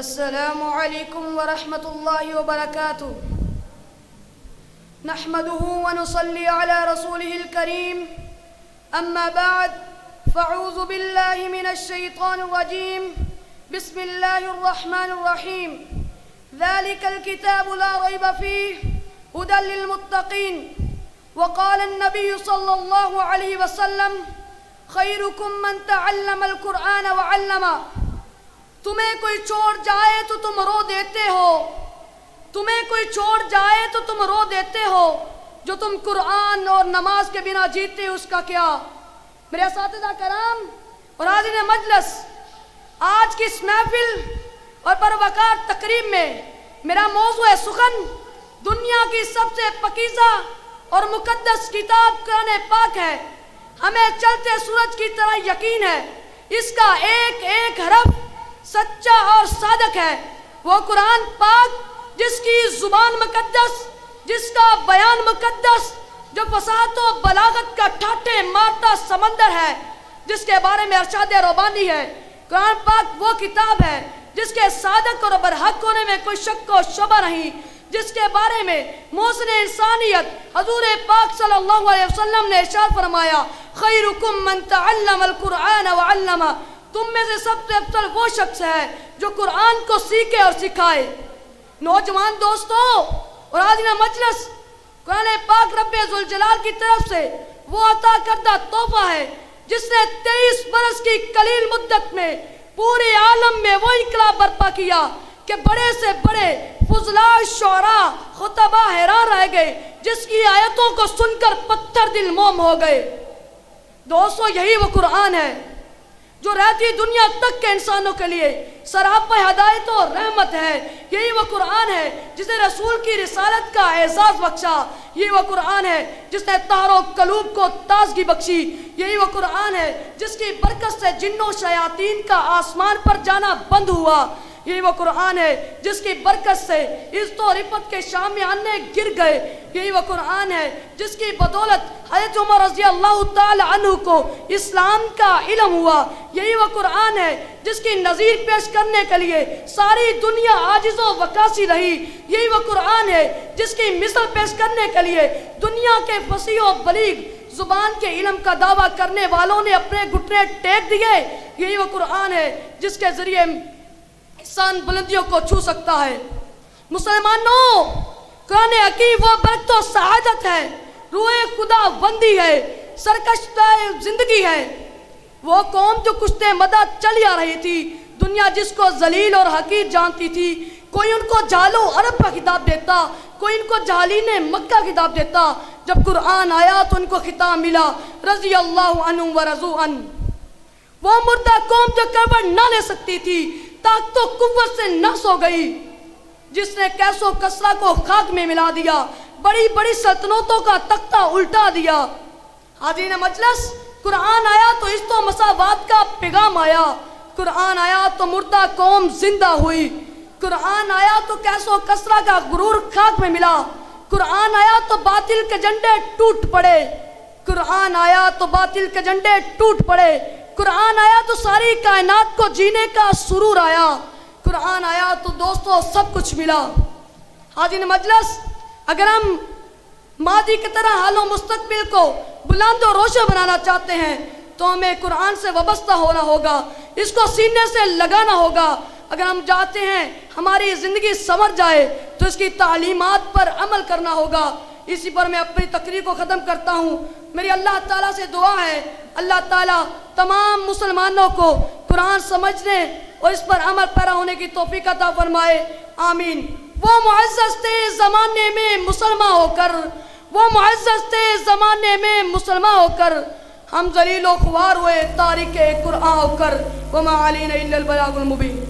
السلام علیکم ورحمۃ اللہ وبرکاتہ نحمده ونصلي على رسوله الكريم اما بعد فاعوذ بالله من الشيطان الرجيم بسم الله الرحمن الرحيم ذلك الكتاب لا ريب فيه هدى للمتقين وقال النبي صلى الله عليه وسلم خيركم من تعلم القرآن وعلمه تمہیں کوئی چھوڑ جائے تو تم رو دیتے ہو، تمہیں کوئی چھوڑ جائے تو تم رو دیتے ہو، جو تم قرآن اور نماز کے بنا جیتے اس کا کیا؟ میرے اساتذہ کرام اور حاضرین مجلس، آج کی اس محفل اور پروقار تقریب میں میرا موضوع سخن دنیا کی سب سے پاکیزہ اور مقدس کتاب قرآن پاک ہے۔ ہمیں چلتے سورج کی طرح یقین ہے، اس کا ایک ایک حرف سچا اور صادق ہے۔ وہ قرآن پاک جس کی زبان مقدس، جس کا بیان مقدس، جو فصاحت و بلاغت کا ٹھاٹھے مارتا سمندر ہے، جس کے بارے میں ارشاد ربانی ہے۔ قرآن پاک وہ کتاب ہے جس کے صادق اور برحق ہونے میں کوئی شک و شبہ نہیں، جس کے بارے میں محسن انسانیت حضور پاک صلی اللہ علیہ وسلم نے ارشاد فرمایا خیرکم من تعلم القرآن وعلمہ، تم میں سے سب سے افضل وہ شخص ہے جو قرآن کو سیکھے اور سکھائے۔ نوجوان دوستو اور حاضرین مجلس، قرآن پاک رب ذوالجلال کی طرف سے وہ عطا کردہ تحفہ ہے جس نے 23 برس کی قلیل مدت میں پورے عالم میں وہ انقلاب برپا کیا کہ بڑے سے بڑے فضلاء شعراء خطباء حیران رہ گئے، جس کی آیتوں کو سن کر پتھر دل موم ہو گئے۔ دوستو یہی وہ قرآن ہے جو رہتی دنیا تک کے انسانوں کے لیے سراپا ہدایت و رحمت ہے۔ یہی وہ قرآن ہے جسے رسول کی رسالت کا اعزاز بخشا، یہی وہ قرآن ہے جس نے طاہر و قلوب کو تازگی بخشی، یہی وہ قرآن ہے جس کی برکت سے جن و شیاطین کا آسمان پر جانا بند ہوا، یہی وہ قرآن ہے جس کی برکت سے عزت و رفعت کے شامیانے گر گئے، یہی وہ قرآن ہے جس کی بدولت حضرت عمر رضی اللہ تعالی عنہ کو اسلام کا علم ہوا، یہی وہ قرآن ہے جس کی نظیر پیش کرنے کے لیے ساری دنیا عاجز و وقاصی رہی، یہی وہ قرآن ہے جس کی مثل پیش کرنے کے لیے دنیا کے فصیح و بلیغ زبان کے علم کا دعویٰ کرنے والوں نے اپنے گھٹنے ٹیک دیے، یہی وہ قرآن ہے جس کے ذریعے انسان بلندیوں کو چھو سکتا ہے۔ مسلمانوں، قرآن حکیم وہ برکت و سعادت ہے، روح خدا بندی ہے، سرکشتہ زندگی ہے۔ وہ قوم جو کشتے مدد چلی آ رہی تھی، دنیا جس کو ذلیل اور حقیر جانتی تھی، کوئی ان کو جالو عرب کا خطاب دیتا، کوئی ان کو جالین مکہ خطاب دیتا، جب قرآن آیا تو ان کو خطاب ملا رضی اللہ عنہم ورضوا عنہ۔ وہ مردہ قوم جو کروٹ نہ لے سکتی تھی، طاقت و قوت سے نحس ہو گئی، جس نے کیس و کسرا کو خاک میں ملا دیا، بڑی بڑی سلطنتوں کا تختہ الٹا دیا۔ حاضرین مجلس، قرآن آیا تو عزت و مساوات کا پیغام آیا، قرآن آیا تو مردہ قوم زندہ ہوئی، قرآن آیا تو کیس و کسرا کا غرور خاک میں ملا، قرآن آیا تو باطل کے جھنڈے ٹوٹ پڑے، قرآن آیا تو باطل کے جھنڈے ٹوٹ پڑے، قرآن آیا تو ساری کائنات کو جینے کا سرور آیا، قرآن آیا تو دوستو سب کچھ ملا۔ حاضرین مجلس، اگر ہم ماضی کی طرح حال و مستقبل کو بلند و روشن بنانا چاہتے ہیں تو ہمیں قرآن سے وابستہ ہونا ہوگا، اس کو سینے سے لگانا ہوگا۔ اگر ہم چاہتے ہیں ہماری زندگی سنور جائے تو اس کی تعلیمات پر عمل کرنا ہوگا۔ اسی پر میں اپنی تقریر کو ختم کرتا ہوں۔ میری اللہ تعالیٰ سے دعا ہے، اللہ تعالیٰ تمام مسلمانوں کو قرآن سمجھنے اور اس پر عمل پیرا ہونے کی توفیق عطا فرمائے، آمین۔ وہ معزز تھے زمانے میں مسلمان ہو کر، وہ معزز تھے زمانے میں مسلمان ہو کر، ہم ذلیل و خوار ہوئے تارک قرآن ہو کر، وما علینا الا البلاغ المبین۔